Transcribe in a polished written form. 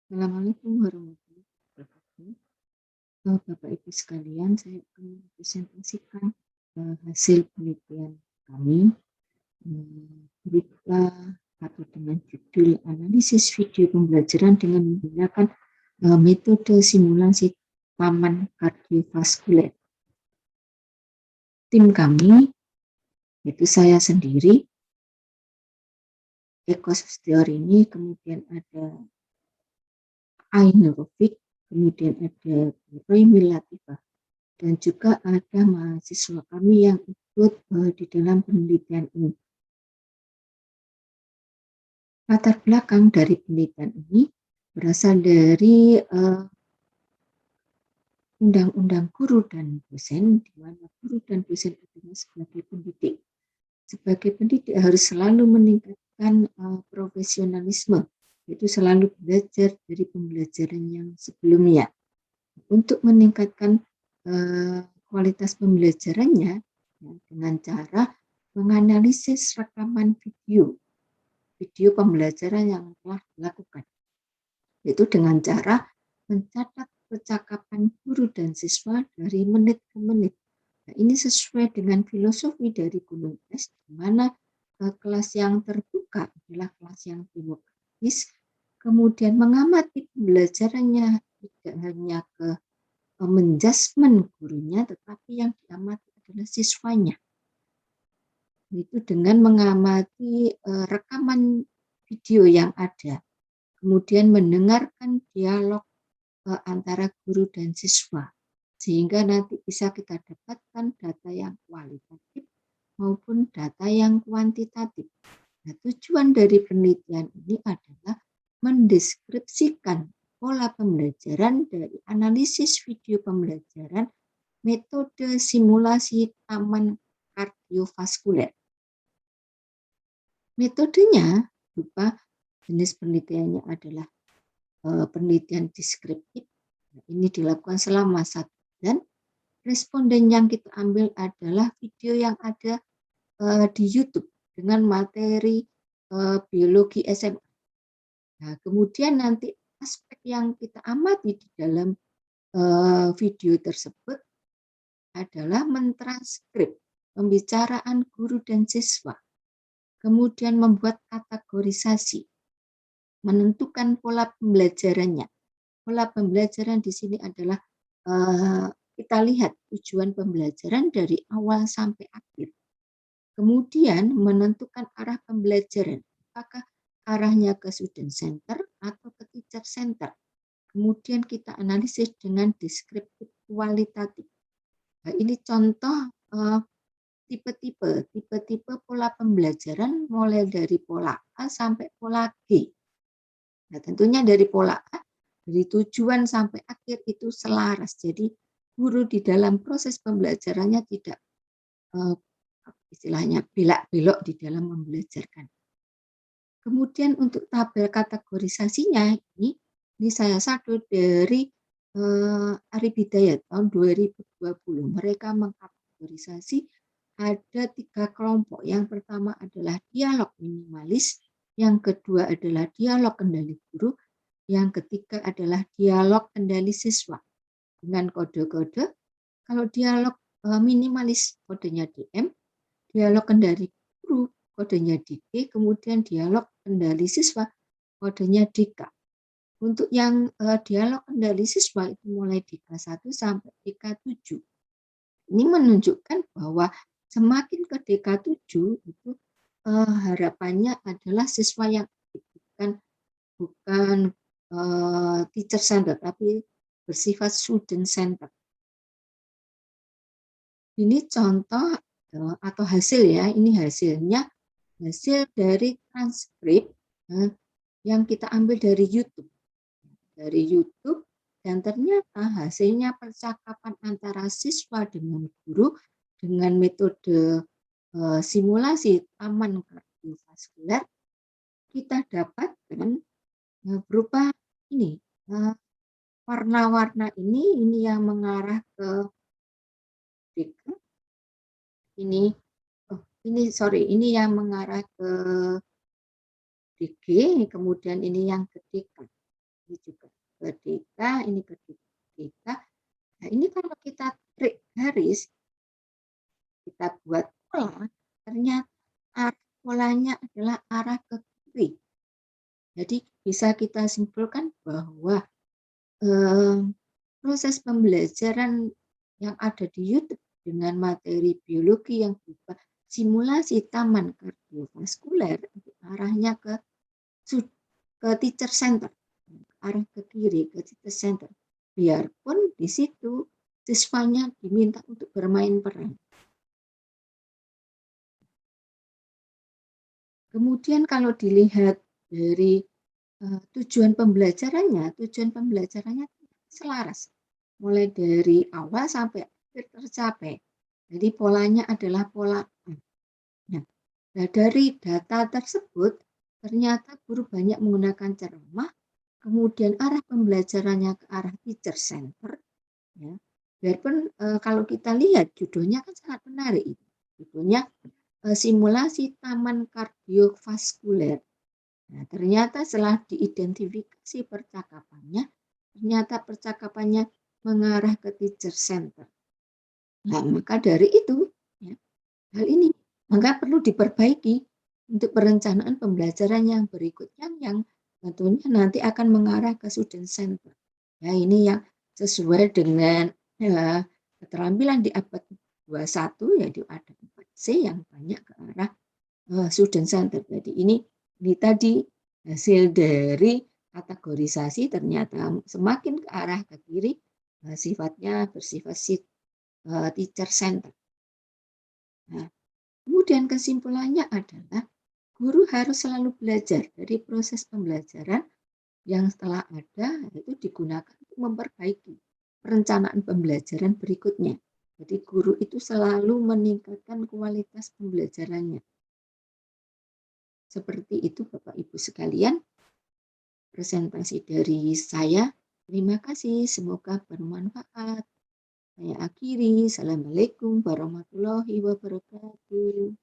Assalamualaikum warahmatullahi wabarakatuh. Bapak Ibu sekalian, saya akan mempresentasikan hasil penelitian kami berupa atau dengan judul analisis video pembelajaran dengan menggunakan metode simulasi taman kardiovaskuler. Tim kami, yaitu saya sendiri, Eko Sustiarini, kemudian ada Ainur Rofik, kemudian ada Roy Milatifah, dan juga ada mahasiswa kami yang ikut di dalam penelitian ini. Latar belakang dari penelitian ini berasal dari Undang-Undang Guru dan Dosen, di mana guru dan dosen adalah sebagai pendidik. Sebagai pendidik harus selalu meningkatkan profesionalisme, yaitu selalu belajar dari pembelajaran yang sebelumnya. Untuk meningkatkan kualitas pembelajarannya dengan cara menganalisis rekaman video pembelajaran yang telah dilakukan, yaitu dengan cara mencatat percakapan guru dan siswa dari menit ke menit. Nah, ini sesuai dengan filosofi dari Gunung Es, di mana kelas yang terbuka adalah kelas yang demokratis, kemudian mengamati pembelajarannya tidak hanya ke menjudgment gurunya, tetapi yang diamati adalah siswanya. Itu dengan mengamati rekaman video yang ada, kemudian mendengarkan dialog antara guru dan siswa, sehingga nanti bisa kita dapatkan data yang kualitatif maupun data yang kuantitatif. Nah, tujuan dari penelitian ini adalah mendeskripsikan pola pembelajaran dari analisis video pembelajaran metode simulasi taman kardiovaskuler. Metodenya berupa jenis penelitiannya adalah penelitian deskriptif. Nah, ini dilakukan selama 1 bulan. Responden yang kita ambil adalah video yang ada di YouTube dengan materi biologi SMA. Nah, kemudian nanti aspek yang kita amati di dalam video tersebut adalah mentranskrip pembicaraan guru dan siswa, kemudian membuat kategorisasi, menentukan pola pembelajarannya. Pola pembelajaran di sini adalah kita lihat tujuan pembelajaran dari awal sampai akhir. Kemudian menentukan arah pembelajaran, apakah arahnya ke student center atau ke teacher center. Kemudian kita analisis dengan deskriptif kualitatif. Nah, ini contoh tipe-tipe pola pembelajaran mulai dari pola A sampai pola G. Nah, tentunya dari pola A, dari tujuan sampai akhir itu selaras. Jadi guru di dalam proses pembelajarannya tidak istilahnya belak-belok di dalam membelajarkan. Kemudian untuk tabel kategorisasinya ini saya satu dari Ari Bidayat tahun 2020. Mereka mengkategorisasi ada 3 kelompok. Yang pertama adalah dialog minimalis, yang kedua adalah dialog kendali guru, yang ketiga adalah dialog kendali siswa. Dengan kode-kode, kalau dialog minimalis kodenya DM, dialog kendali guru kodenya DG, kemudian dialog kendali siswa kodenya DK. Untuk yang dialog kendali siswa itu mulai DK1 sampai DK7. Ini menunjukkan bahwa semakin ke DK7 itu harapannya adalah siswa yang aktif, bukan teacher center, tapi bersifat student center. Ini contoh atau hasil ya, ini hasilnya hasil dari transkrip yang kita ambil dari YouTube. Dan ternyata hasilnya percakapan antara siswa dengan guru dengan metode simulasi taman kardiovaskuler kita dapatkan berupa ini warna-warna ini yang mengarah ke DK, ini yang mengarah ke DG, kemudian ini yang ke DK, ini juga ke DK, ini ke DK. Nah, ini kalau kita trik garis, kita buat pola, ternyata arah polanya adalah arah ke kiri. Jadi bisa kita simpulkan bahwa proses pembelajaran yang ada di YouTube dengan materi biologi yang berupa simulasi taman kardiovaskuler, arahnya ke teacher center, arah ke kiri, ke teacher center. Biarpun di situ siswanya diminta untuk bermain peran. Kemudian kalau dilihat dari tujuan pembelajarannya selaras. Mulai dari awal sampai akhir tercapai. Jadi polanya adalah pola A. Nah, dari data tersebut, ternyata guru banyak menggunakan ceramah, kemudian arah pembelajarannya ke arah teacher center. Ya. Biarpun kalau kita lihat judulnya kan sangat menarik. Judulnya simulasi taman kardiovaskuler. Nah, ternyata setelah diidentifikasi ternyata percakapannya mengarah ke teacher center. Nah, maka dari itu, hal ini maka perlu diperbaiki untuk perencanaan pembelajaran yang berikutnya yang tentunya nanti akan mengarah ke student center. Ya, ini yang sesuai dengan keterampilan di abad 21, yaitu ada 4C yang banyak ke arah student center. Jadi ini tadi hasil dari kategorisasi ternyata semakin ke arah ke kiri sifatnya bersifat teacher center. Nah, kemudian kesimpulannya adalah guru harus selalu belajar dari proses pembelajaran yang setelah ada itu digunakan untuk memperbaiki perencanaan pembelajaran berikutnya. Jadi guru itu selalu meningkatkan kualitas pembelajarannya. Seperti itu Bapak Ibu sekalian, presentasi dari saya. Terima kasih, semoga bermanfaat. Saya akhiri. Assalamualaikum warahmatullahi wabarakatuh.